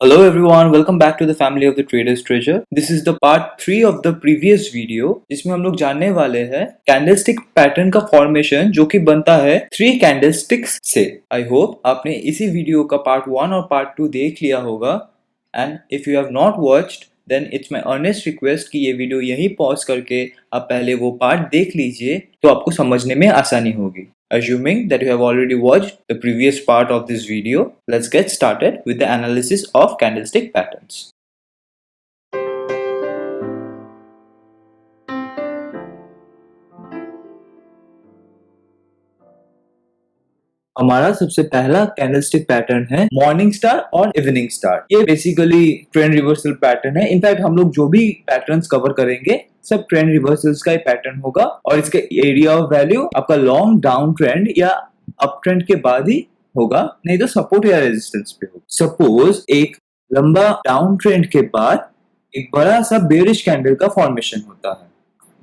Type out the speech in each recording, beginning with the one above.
Hello everyone, welcome back to the family of the Traders Treasure. This is the part 3 of the previous video जिसमें हम लोग जानने वाले हैं candlestick pattern का फॉर्मेशन जो कि बनता है 3 कैंडलस्टिक्स से. आई होप आपने इसी वीडियो का पार्ट 1 और पार्ट 2 देख लिया होगा and if you have not watched then it's my earnest request कि ये वीडियो यहीं पॉज करके आप पहले वो पार्ट देख लीजिए तो आपको समझने में आसानी होगी. Assuming that you have already watched the previous part of this video, let's get started with the analysis of candlestick patterns. हमारा सबसे पहला कैंडलस्टिक पैटर्न है मॉर्निंग स्टार और इवनिंग स्टार. ये बेसिकली ट्रेंड रिवर्सल पैटर्न है. In fact हम लोग जो भी पैटर्न्स कवर करेंगे सब ट्रेंड रिवर्सल्स का ही पैटर्न होगा और इसका एरिया ऑफ वैल्यू आपका लॉन्ग डाउन ट्रेंड या अप ट्रेंड के बाद ही होगा, नहीं तो सपोर्ट या रेजिस्टेंस पे होगा. सपोज एक लंबा डाउन ट्रेंड के बाद एक बड़ा सा बेरिश कैंडल का फॉर्मेशन होता है,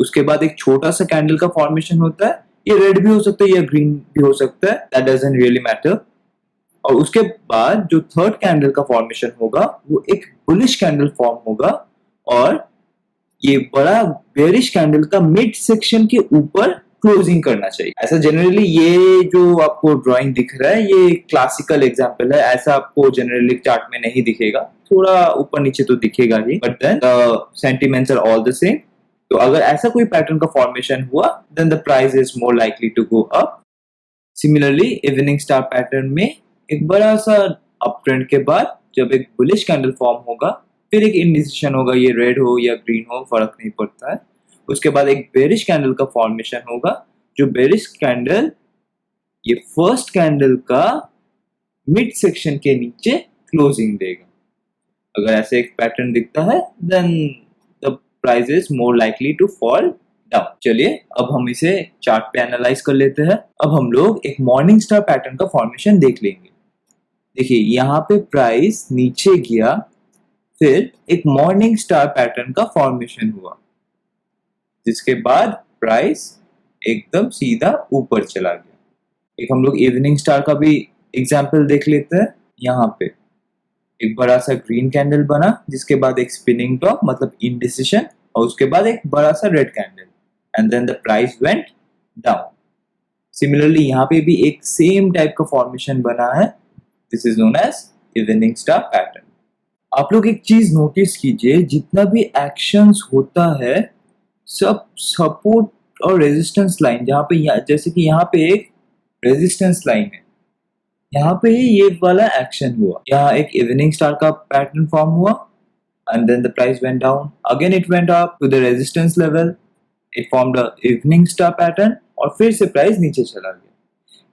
उसके बाद एक छोटा सा कैंडल का फॉर्मेशन होता है. ये रेड भी हो सकता है या ग्रीन भी हो सकता है, दैट डजंट रियली मैटर. और उसके बाद जो थर्ड कैंडल का फॉर्मेशन होगा वो एक बुलिश कैंडल फॉर्म होगा और ये बड़ा बेरिश कैंडल का मिड सेक्शन के ऊपर क्लोजिंग करना चाहिए. ऐसा जनरली ये जो आपको ड्राइंग दिख रहा है ये क्लासिकल एग्जांपल है, ऐसा आपको जनरली चार्ट में नहीं दिखेगा, थोड़ा ऊपर नीचे तो दिखेगा ही, but then the sentiments are all the same. तो अगर ऐसा कोई पैटर्न का फॉर्मेशन हुआ then the price is more likely to go up. Similarly evening star pattern में एक बड़ा सा अप ट्रेंड के बाद जब एक बुलिश कैंडल फॉर्म होगा फिर एक इंडिसिशन होगा, ये रेड हो या ग्रीन हो फर्क नहीं पड़ता है. उसके बाद एक बेरिश कैंडल का फॉर्मेशन होगा, जो बेरिश कैंडल ये फर्स्ट कैंडल का मिड सेक्शन के नीचे क्लोजिंग देगा. अगर ऐसे एक पैटर्न दिखता है then the price is more likely to fall down. चलिए अब हम इसे चार्ट पे एनालाइज कर लेते हैं. अब हम लोग एक मॉर्निंग स्टार पैटर्न का फॉर्मेशन देख लेंगे. देखिए यहाँ पे प्राइस नीचे गया, फिर एक मॉर्निंग स्टार पैटर्न का फॉर्मेशन हुआ, जिसके बाद प्राइस एकदम सीधा ऊपर चला गया. एक हम लोग इवनिंग स्टार का भी एग्जांपल देख लेते हैं. यहाँ पे एक बड़ा सा ग्रीन कैंडल बना, जिसके बाद एक स्पिनिंग टॉप मतलब इंडिसिशन और उसके बाद एक बड़ा सा red candle and then the price went down. Similarly यहाँ पे भी एक सेम टाइप का फॉर्मेशन बना है. This is known as evening star pattern. आप लोग एक चीज नोटिस कीजिए, जितना भी एक्शंस होता है सब सपोर्ट और रेजिस्टेंस लाइन, जहाँ पे जैसे कि यहाँ पे एक रेजिस्टेंस लाइन है, यहाँ पे ही ये वाला एक्शन हुआ. यहाँ एक इवनिंग स्टार का पैटर्न फॉर्म हुआ and then the price went down. Again it went up to the resistance level. It formed a evening star pattern और फिर से प्राइस नीचे चला गया.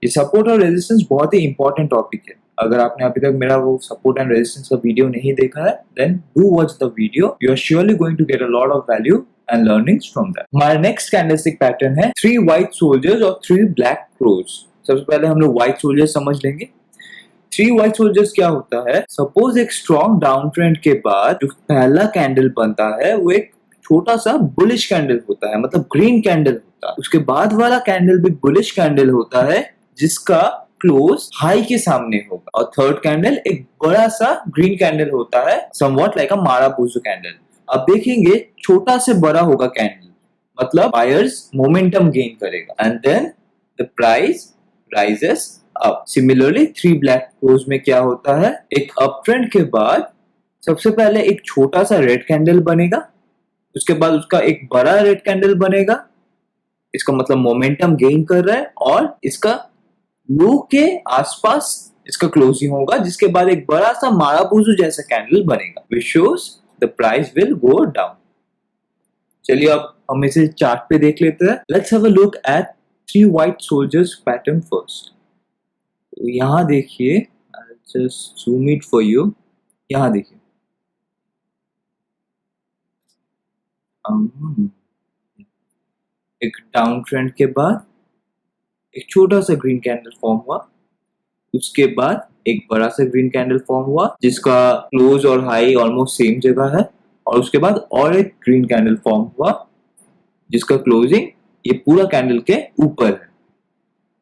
ये सपोर्ट और रेजिस्टेंस बहुत ही इंपॉर्टेंट टॉपिक है. अगर आपने अभी तक मेरा वो सपोर्ट एंड रेजिस्टेंस का वीडियो नहीं देखा है then do watch the video. You are surely going to get a lot of value and learnings from that. हमारा नेक्स्ट कैंडलस्टिक पैटर्न है 3 व्हाइट सोल्जर्स और 3 ब्लैक क्रोज. सबसे पहले हम लोग व्हाइट सोल्जर्स समझ लेंगे. 3 व्हाइट सोल्जर्स क्या होता है? सपोज एक स्ट्रॉन्ग डाउन ट्रेंड के बाद जो पहला कैंडल बनता है वो एक छोटा सा बुलिश कैंडल होता है, मतलब ग्रीन कैंडल होता है. उसके बाद वाला कैंडल भी बुलिश कैंडल होता है जिसका क्लोज हाई के सामने होगा. और थर्ड कैंडल एक बड़ा सा ग्रीन कैंडल होता है, somewhat like a marubozu candle. अब देखेंगे छोटा से बड़ा होगा कैंडल, मतलब बायर्स मोमेंटम गेन करेगा and then the price rises up. Similarly 3 black crows में क्या होता है? एक अप ट्रेंड के बाद सबसे पहले एक छोटा सा रेड कैंडल बनेगा, उसके बाद उसका एक बड़ा रेड कैंडल बनेगा. इसका मतलब मोमेंटम गेन कर रहा है और इसका लो के आसपास इसका क्लोजिंग होगा, जिसके बाद एक बड़ा सा माराबूजू जैसा कैंडल बनेगा which shows the price will go down. चलिए अब हम इसे चार्ट पे देख लेते हैं. Let's have a look at 3 white soldiers pattern first. तो यहाँ देखिए, just zoom it for you. यहाँ देखिए एक डाउन ट्रेंड के बाद एक छोटा सा ग्रीन कैंडल फॉर्म हुआ, उसके बाद एक बड़ा सा ग्रीन कैंडल फॉर्म हुआ जिसका क्लोज और हाई ऑलमोस्ट सेम जगह है, और उसके बाद और एक ग्रीन कैंडल फॉर्म हुआ जिसका क्लोजिंग ये पूरा कैंडल के ऊपर है.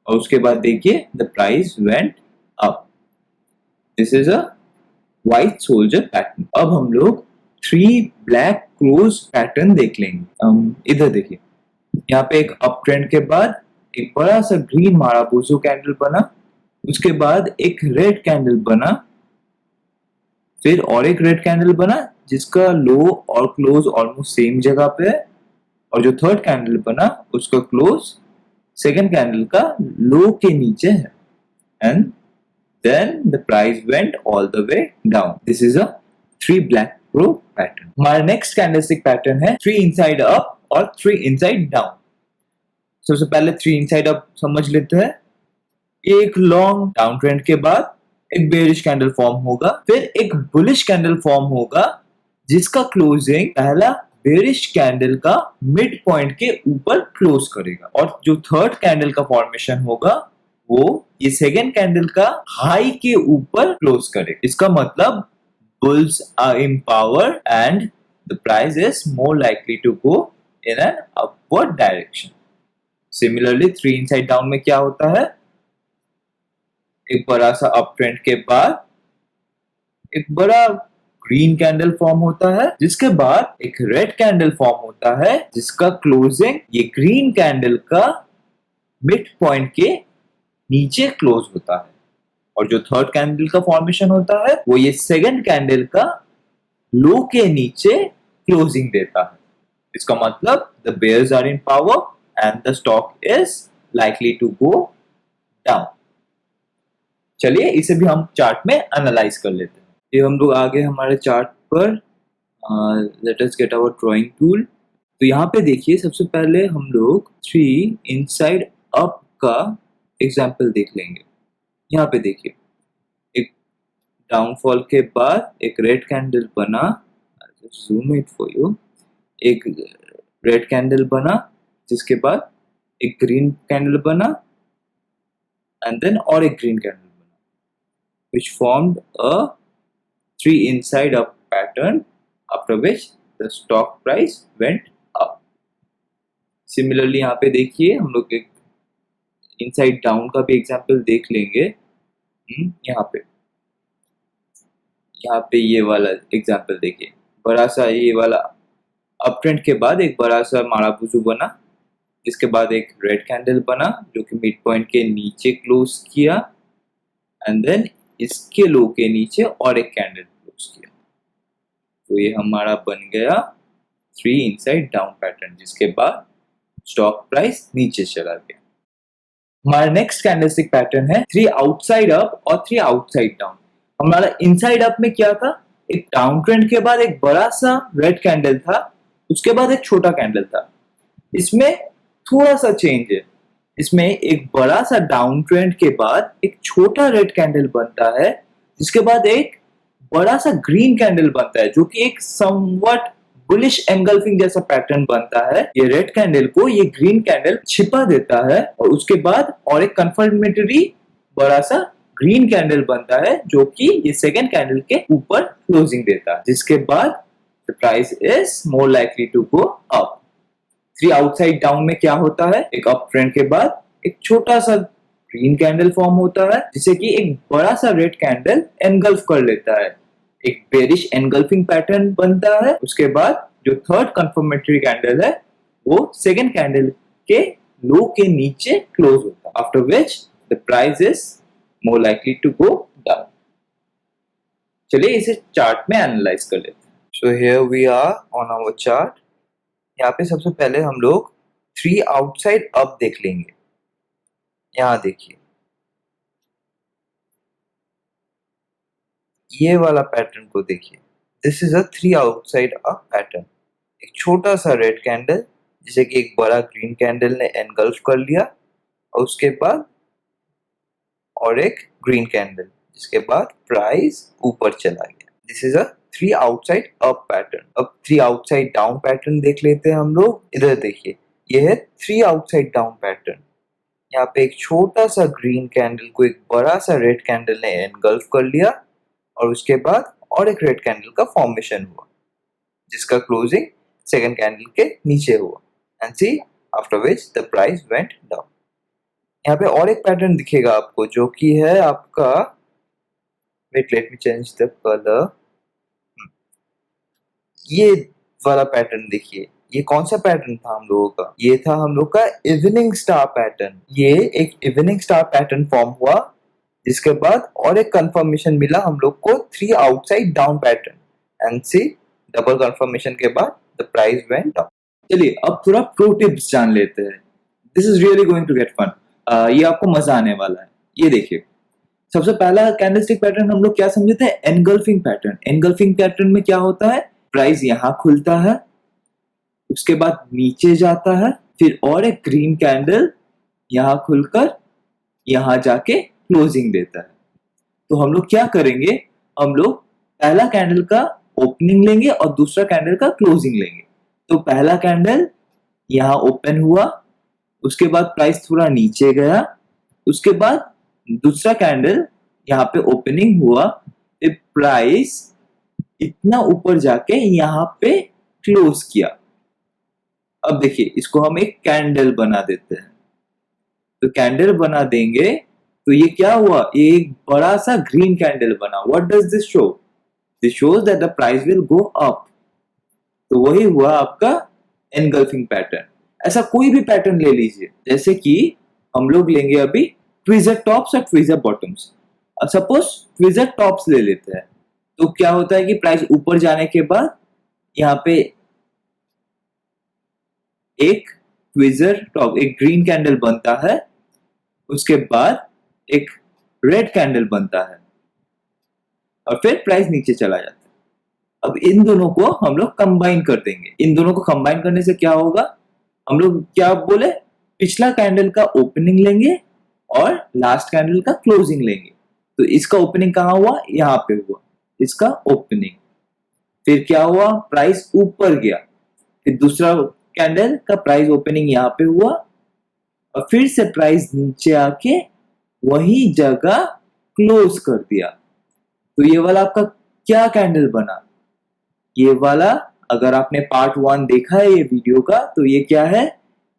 और उसके बाद देखिए the price went up. This is a white soldier pattern. अब हम लोग 3 ब्लैक क्लोज पैटर्न देख लेंगे। इधर देखिए, यहाँ पे एक अप ट्रेंड के बाद एक बड़ा सा ग्रीन माराबूजो कैंडल बना, उसके बाद एक रेड कैंडल बना, फिर और एक रेड कैंडल बना जिसका लो और क्लोज ऑलमोस्ट सेम जगह पे है, और जो थर्ड कैंडल बना उसका क्लोज सेकंड कैंडल का लो के नीचे है, and then the price went all the way down. This is a 3 black crow pattern. हमारा next candlestick pattern है 3 inside up और 3 inside down. सबसे पहले 3 inside up समझ लेते हैं। एक लॉन्ग डाउन ट्रेंड के बाद एक बेरिश कैंडल फॉर्म होगा, फिर एक बुलिश कैंडल फॉर्म होगा जिसका क्लोजिंग पहला बेरिश कैंडल का मिड पॉइंट के ऊपर क्लोज करेगा, और जो थर्ड कैंडल का फॉर्मेशन होगा वो ये सेकेंड कैंडल का हाई के ऊपर क्लोज करेगा। इसका मतलब bulls are in power and the price is more likely to go in an upward direction. Similarly, 3 inside down में क्या होता है, एक बड़ा सा अप ट्रेंड के बाद एक बड़ा ग्रीन कैंडल फॉर्म होता है, जिसके बाद एक रेड कैंडल फॉर्म होता है जिसका क्लोजिंग ये ग्रीन कैंडल का मिड पॉइंट के नीचे क्लोज होता है, और जो थर्ड कैंडल का फॉर्मेशन होता है वो ये सेकंड कैंडल का लो के नीचे क्लोजिंग देता है। इसका मतलब the bears are in power and the stock is likely to go down. चलिए इसे भी हम चार्ट में एनालाइज कर लेते हैं। ये हम लोग आगे हमारे चार्ट पर, let us get our drawing tool. तो यहाँ पे देखिए, सबसे पहले हम लोग 3 इनसाइड अप का एग्जाम्पल देख लेंगे। यहाँ पे देखिए, एक डाउनफॉल के बाद एक रेड कैंडल बना, जूम इट फॉर यू, एक रेड कैंडल बना जिसके बाद एक ग्रीन कैंडल बना, एंड देन और एक ग्रीन कैंडल बना, which formed a 3 inside up pattern, after which the stock price went up. Similarly यहाँ पे देखिए, हम लोग एक इनसाइड डाउन का भी एग्जांपल देख लेंगे। यहाँ पे ये वाला एग्जांपल देखिए, बड़ा सा ये वाला अप ट्रेंड के बाद एक बड़ा सा माराबूजू बना, इसके बाद एक रेड कैंडल बना जो कि मिड पॉइंट के नीचे क्लोज किया, एंड देन इसके लो के नीचे और एक कैंडल क्लोज किया। तो ये हमारा बन गया 3 इनसाइड डाउन पैटर्न, जिसके बाद स्टॉक प्राइस नीचे चला गया। हमारा नेक्स्ट कैंडलस्टिक पैटर्न है 3 आउटसाइड अप और 3 आउटसाइड डाउन। हमारा इनसाइड अप में क्या था, एक डाउन ट्रेंड के बाद एक बड़ा सा रेड कैंडल था, उसके बाद एक छोटा कैंडल था। इसमें थोड़ा सा चेंज है, इसमें एक बड़ा सा डाउन ट्रेंड के बाद एक छोटा रेड कैंडल बनता है, जिसके बाद एक बड़ा सा ग्रीन कैंडल बनता है जो कि एक समवट बुलिश एंगल्फिंग जैसा पैटर्न बनता है। ये रेड कैंडल को ये ग्रीन कैंडल छिपा देता है, और उसके बाद और एक कंफर्मेटरी बड़ा सा ग्रीन कैंडल बनता है जो कि ये सेकंड कैंडल के ऊपर क्लोजिंग देता है, जिसके बाद the price is more likely to go up. 3 outside down में क्या होता है, एक अप ट्रेंड के बाद एक छोटा सा ग्रीन कैंडल फॉर्म होता है जिसे कि एक बड़ा सा रेड कैंडल एनगल्फ कर लेता है, एक बेरिश एनगल्फिंग पैटर्न बनता है। उसके बाद जो थर्ड कंफर्मेटरी कैंडल है वो सेकंड कैंडल के लो के नीचे क्लोज होता है, after which the price is more likely to go down. चलिए इसे चार्ट में एनालाइज कर लेते हैं। So here we are on our chart. यहाँ पे सबसे पहले हम लोग 3 आउटसाइड अप देख लेंगे। यहाँ देखिए, ये वाला पैटर्न को देखिए, this is a 3 outside up pattern. एक छोटा सा रेड कैंडल जिसे कि एक बड़ा ग्रीन कैंडल ने एनगल्फ कर लिया, और उसके बाद और एक ग्रीन कैंडल, जिसके बाद प्राइस ऊपर चला गया। This is a 3 outside up pattern. अब 3 आउटसाइड डाउन पैटर्न देख लेते हैं हम लोग। इधर देखिए, ये है 3 आउटसाइड डाउन पैटर्न। यहाँ पे एक छोटा सा ग्रीन कैंडल को एक बड़ा सा रेड कैंडल ने एनगल्फ कर लिया, और उसके बाद और एक रेड कैंडल का फॉर्मेशन हुआ जिसका क्लोजिंग सेकंड कैंडल के नीचे हुआ, and see after which the price went down. यहाँ पे और एक पैटर्न दिखेगा आपको जो कि है आपका wait let me change the colour. ये वाला पैटर्न देखिए, ये कौन सा पैटर्न था हम लोगों का? ये था हम लोग का इवनिंग स्टार पैटर्न। ये एक इवनिंग स्टार पैटर्न फॉर्म हुआ, जिसके बाद और एक कंफर्मेशन मिला हम लोग को 3 outside down pattern and see double confirmation के बाद द प्राइस वेंट अप। चलिए अब थोड़ा प्रो टिप्स जान लेते हैं। This is really going to get fun. ये आपको मजा आने वाला है। ये देखिए, सबसे पहला कैंडलस्टिक पैटर्न हम लोग क्या समझे थे? Engulfing pattern. एनगल्फिंग पैटर्न में क्या होता है? प्राइस यहाँ खुलता है, उसके बाद नीचे जाता है, फिर और एक ग्रीन कैंडल यहाँ खुलकर यहाँ जाके क्लोजिंग देता है। तो हम लोग क्या करेंगे? हम लोग पहला कैंडल का ओपनिंग लेंगे और दूसरा कैंडल का क्लोजिंग लेंगे। तो पहला कैंडल यहाँ ओपन हुआ, उसके बाद प्राइस थोड़ा नीचे गया, उसके बाद दूसरा कैंडल यहाँ पे ओपनिंग हुआ, फिर प्राइस इतना ऊपर जाके यहाँ पे क्लोज किया। अब देखिए, इसको हम एक कैंडल बना देते हैं। तो कैंडल बना देंगे तो ये क्या हुआ? ये एक बड़ा सा ग्रीन कैंडल बना। What does this show? This shows that the price will go up. तो वही हुआ आपका एनगल्फिंग पैटर्न। ऐसा कोई भी पैटर्न ले लीजिए, जैसे कि हम लोग लेंगे अभी ट्विजर टॉप्स और tweezer bottoms. Suppose tweezer tops ले लेते हैं, तो क्या होता है कि प्राइस ऊपर जाने के बाद यहाँ पे एक ट्विजर टॉप, एक ग्रीन कैंडल बनता है, उसके बाद एक रेड कैंडल बनता है और फिर प्राइस नीचे चला जाता है। अब इन दोनों को हम लोग कंबाइन कर देंगे। इन दोनों को कंबाइन करने से क्या होगा? हम लोग क्या बोले? पिछला कैंडल का ओपनिंग लेंगे और लास्ट कैंडल का क्लोजिंग लेंगे। तो इसका ओपनिंग कहाँ हुआ? यहाँ पे हुआ इसका ओपनिंग। फिर क्या हुआ? प्राइस ऊपर गया, फिर दूसरा कैंडल का प्राइस ओपनिंग यहाँ पे हुआ और फिर से प्राइस नीचे आके वही जगह क्लोज कर दिया। तो ये वाला आपका क्या कैंडल बना? ये वाला, अगर आपने पार्ट 1 देखा है ये वीडियो का, तो ये क्या है?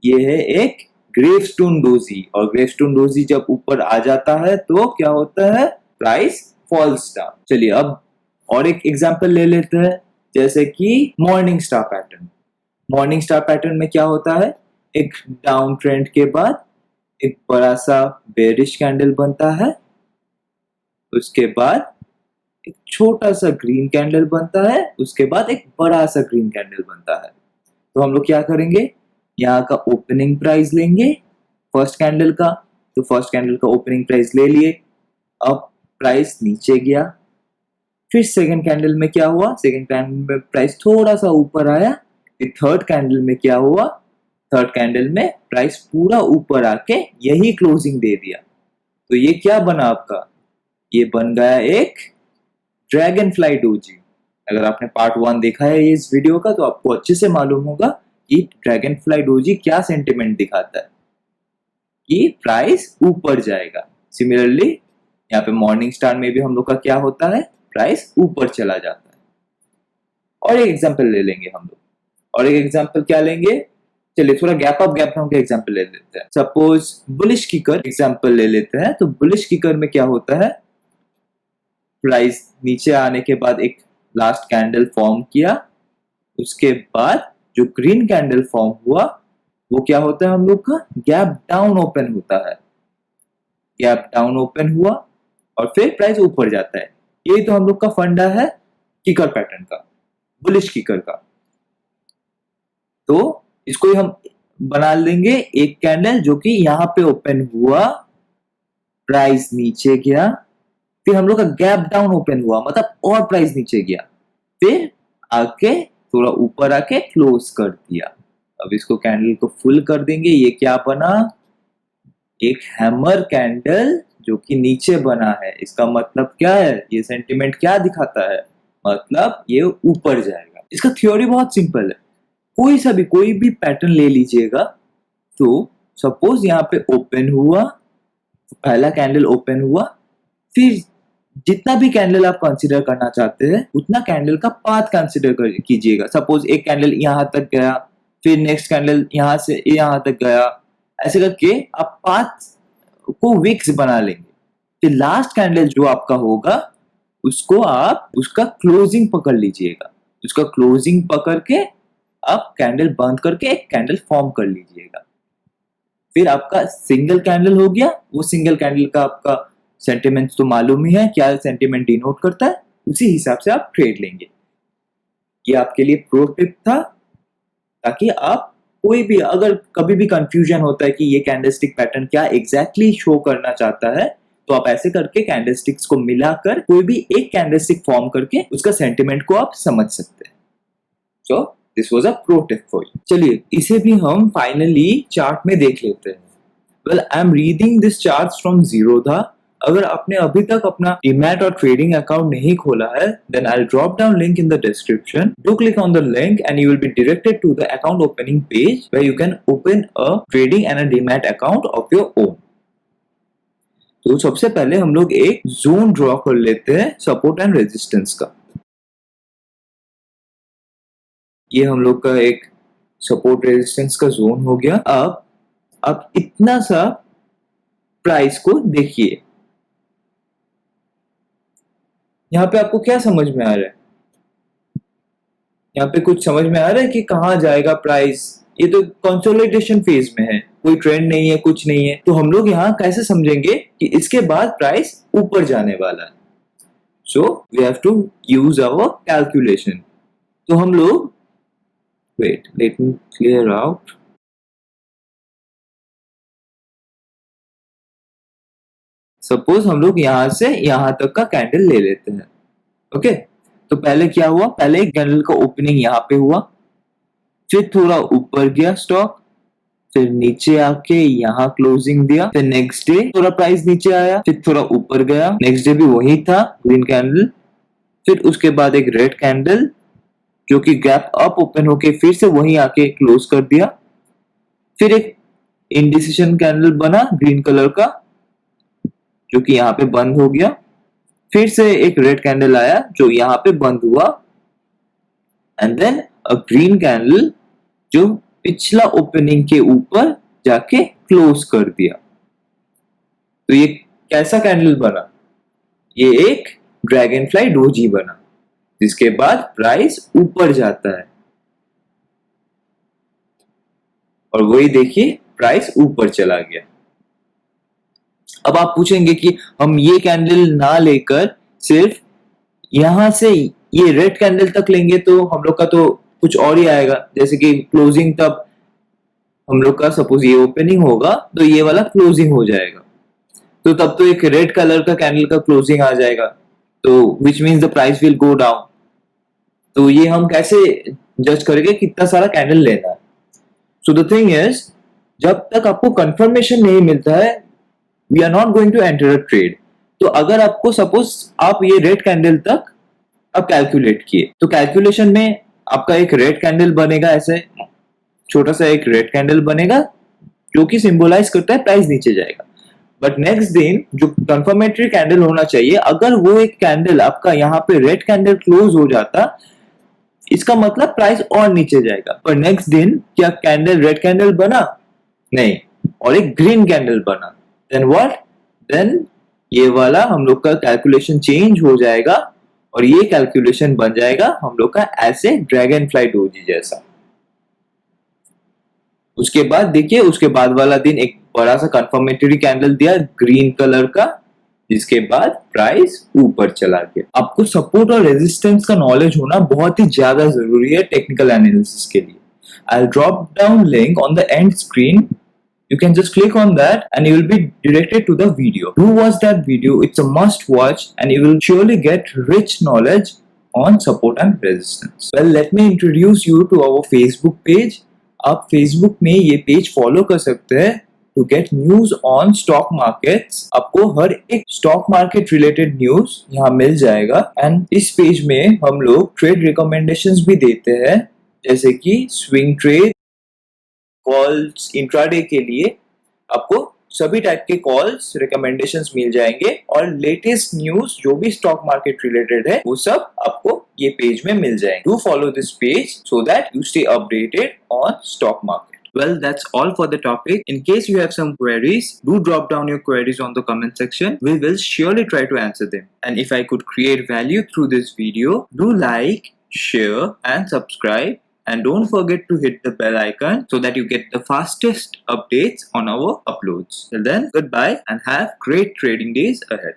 ये है एक ग्रेवस्टोन डोजी। और ग्रेवस्टोन डोजी जब ऊपर आ जाता है तो क्या होता है? Price falls down. चलिए अब और एक एग्जांपल ले लेते हैं, जैसे कि morning star pattern. Morning star pattern में क्या होता है? एक डाउन ट्रेंड के बाद एक बड़ा सा बेरिश कैंडल बनता है, उसके बाद एक छोटा सा ग्रीन कैंडल बनता है, उसके बाद एक बड़ा सा ग्रीन कैंडल बनता है। तो हम लोग क्या करेंगे? यहाँ का ओपनिंग प्राइस लेंगे फर्स्ट कैंडल का। तो फर्स्ट कैंडल का ओपनिंग प्राइस ले लिए, अब प्राइस नीचे गया। फिर सेकंड कैंडल में क्या हुआ? सेकंड कैंडल में प्राइस थोड़ा सा ऊपर आया। फिर थर्ड कैंडल में क्या हुआ? थर्ड कैंडल में प्राइस पूरा ऊपर आके यही क्लोजिंग दे दिया। तो ये क्या बना आपका? ये बन गया एक ड्रैगन फ्लाई डोजी। अगर आपने पार्ट 1 देखा है इस वीडियो का, तो आपको अच्छे से मालूम होगा कि ड्रैगन फ्लाई डोजी क्या सेंटिमेंट दिखाता है, कि प्राइस ऊपर जाएगा। सिमिलरली यहाँ पे मॉर्निंग स्टार में भी हम लोग का क्या होता है? प्राइस ऊपर चला जाता है। और एक एग्जांपल ले लेंगे हम लोग। और एक एग्जांपल क्या लेंगे? चलिए थोड़ा गैप अप गैप डाउन का एग्जांपल ले लेते हैं। सपोज बुलिश किकर एग्जांपल ले लेते हैं। तो बुलिश किकर में क्या होता है? प्राइस नीचे आने के बाद एक लास्ट कैंडल फॉर्म किया, उसके बाद जो ग्रीन कैंडल फॉर्म हुआ वो क्या होता है? हम लोग का गैप डाउन ओपन होता है। गैप डाउन ओपन हुआ और फिर प्राइस ऊपर जाता है। यही तो हम लोग का फंडा है किकर पैटर्न का, बुलिश किकर का। तो इसको हम बना लेंगे एक कैंडल जो कि यहाँ पे ओपन हुआ, प्राइस नीचे गया, फिर हम लोग का गैप डाउन ओपन हुआ, मतलब और प्राइस नीचे गया, फिर आके थोड़ा ऊपर आके क्लोज कर दिया। अब इसको कैंडल को फुल कर देंगे। ये क्या बना? एक हैमर कैंडल जो कि नीचे बना है। इसका मतलब क्या है? ये सेंटिमेंट क्या दिखाता है? मतलब ये ऊपर जाएगा। इसका थ्योरी बहुत सिंपल है। कोई भी पैटर्न ले लीजिएगा। तो सपोज यहाँ पे ओपन हुआ, पहला कैंडल ओपन हुआ, फिर जितना भी कैंडल आप कंसीडर करना चाहते हैं उतना कैंडल का पाथ कंसीडर कीजिएगा। सपोज एक कैंडल यहाँ तक गया, फिर नेक्स्ट कैंडल यहाँ से यहाँ तक गया, ऐसे करके आप पाथ को विक्स बना लेंगे। फिर लास्ट कैंडल जो आपका होगा उसको आप उसका क्लोजिंग पकड़ लीजिएगा, उसका क्लोजिंग पकड़ के आप कैंडल बंद करके एक कैंडल फॉर्म कर लीजिएगा। फिर आपका सिंगल कैंडल हो गया। वो सिंगल कैंडल का आपका सेंटिमेंट तो मालूम ही है, क्या सेंटिमेंट डिनोट करता है, उसी हिसाब से आप ट्रेड लेंगे। ये आपके लिए प्रो टिप था, ताकि आप कोई भी अगर कभी भी कंफ्यूजन होता है कि ये कैंडलस्टिक पैटर्न क्या एग्जैक्टली शो करना चाहता है, तो आप ऐसे करके कैंडलस्टिक्स को मिलाकर कोई भी एक कैंडलस्टिक फॉर्म करके उसका सेंटिमेंट को आप समझ सकते हैं। So this was a pro tip for you. चलिए इसे भी हम फाइनली चार्ट में देख लेते हैं। Well I am reading this chart from Zerodha. अगर आपने अभी तक अपना डीमैट और ट्रेडिंग अकाउंट नहीं खोला है, then I'll drop down link in the description. Do click on the link and you will be directed to the account opening page where you can open a trading and a demat account of your own. तो सबसे पहले हम लोग एक zone draw कर लेते हैं support and resistance का। ये हम लोग का एक सपोर्ट रेजिस्टेंस का जोन हो गया। अब आप इतना सा प्राइस को देखिए, यहाँ पे आपको क्या समझ में आ रहा है? यहाँ पे कुछ समझ में आ रहा है कि कहाँ जाएगा प्राइस? ये तो कंसोलिडेशन फेज में है, कोई ट्रेंड नहीं है, कुछ नहीं है। तो हम लोग यहाँ कैसे समझेंगे कि इसके बाद प्राइस ऊपर जाने वाला है? So we have to use our calculation. तो हम लोग wait, let me clear out. Suppose हम लोग यहाँ से यहाँ तक का कैंडल ले लेते हैं। ओके, तो पहले क्या हुआ? पहले एक कैंडल का ओपनिंग यहाँ पे हुआ, फिर थोड़ा ऊपर गया स्टॉक, फिर नीचे आके यहाँ क्लोजिंग दिया, फिर नेक्स्ट डे थोड़ा प्राइस नीचे आया, फिर थोड़ा ऊपर गया, नेक्स्ट डे भी वही था ग्रीन कैंडल, फिर उसके बाद एक रेड कैंडल जो कि गैप अप ओपन होके फिर से वही आके क्लोज कर दिया, फिर एक इंडिसिशन कैंडल बना ग्रीन कलर का जो कि यहाँ पे बंद हो गया, फिर से एक रेड कैंडल आया जो यहाँ पे बंद हुआ, and then a green candle जो पिछला ओपनिंग के ऊपर जाके क्लोज कर दिया। तो ये कैसा कैंडल बना? ये एक ड्रैगन फ्लाई डोजी बना, जिसके बाद प्राइस ऊपर जाता है, और वही देखिए प्राइस ऊपर चला गया। अब आप पूछेंगे कि हम ये कैंडल ना लेकर सिर्फ यहां से ये रेड कैंडल तक लेंगे तो हम लोग का तो कुछ और ही आएगा, जैसे कि क्लोजिंग तब हम लोग का सपोज ये ओपनिंग होगा तो ये वाला क्लोजिंग हो जाएगा, तो तब तो एक रेड कलर का कैंडल का क्लोजिंग आ जाएगा, तो which means the price will go down. तो ये हम कैसे जज करेंगे कितना सारा कैंडल लेना है? सो द थिंग इज, जब तक आपको कंफर्मेशन नहीं मिलता है, we are not going to enter a trade. तो अगर आपको सपोज आप ये रेड कैंडल तक आप कैलकुलेट किए, तो कैलकुलेशन में आपका एक रेड कैंडल बनेगा, ऐसे छोटा सा एक रेड कैंडल बनेगा जो कि सिंबलाइज करता है प्राइस नीचे जाएगा। बट नेक्स्ट दिन जो कंफर्मेटरी कैंडल होना चाहिए, अगर वो एक कैंडल आपका यहाँ पे रेड कैंडल क्लोज हो जाता, इसका मतलब प्राइस और नीचे जाएगा। पर नेक्स्ट दिन क्या कैंडल रेड कैंडल बना? नहीं, और एक ग्रीन कैंडल बना। Then what? देन ये वाला हम लोग का कैलकुलेशन चेंज हो जाएगा, और ये कैलकुलेशन बन जाएगा हम लोग का ऐसे ड्रैगन फ्लाई डोजी जैसा। उसके बाद देखिए, उसके बाद वाला दिन एक बड़ा सा कंफर्मेटरी कैंडल दिया ग्रीन कलर का, जिसके बाद प्राइस ऊपर चला गया। आपको सपोर्ट और रेजिस्टेंस का नॉलेज होना बहुत ही ज्यादा जरूरी है टेक्निकल एनालिसिस के लिए। I'll drop down link on the end screen. You can just click on that and you will be directed to the video. Do watch that video. It's a must watch and you will surely get rich knowledge on support and resistance. Well, let me introduce you to our Facebook page. आप Facebook में ये page follow कर सकते हैं to get news on stock markets. आपको हर एक stock market related news यहाँ मिल जाएगा, एंड इस पेज में हम लोग ट्रेड रिकमेंडेशंस भी देते हैं, जैसे कि स्विंग ट्रेड, कॉल्स, इंट्राडे के लिए आपको सभी टाइप के कॉल्स रिकमेंडेशंस मिल जाएंगे, और लेटेस्ट न्यूज जो भी स्टॉक मार्केट रिलेटेड है वो सब आपको ये पेज में मिल जाएंगे। Do follow this page so that you stay updated on stock market. Well, that's all for the topic. In case you have some queries, do drop down your queries on the comment section. We will surely try to answer them. And if I could create value through this video, do like, share and subscribe. And don't forget to hit the bell icon so that you get the fastest updates on our uploads. Till then, goodbye and have great trading days ahead.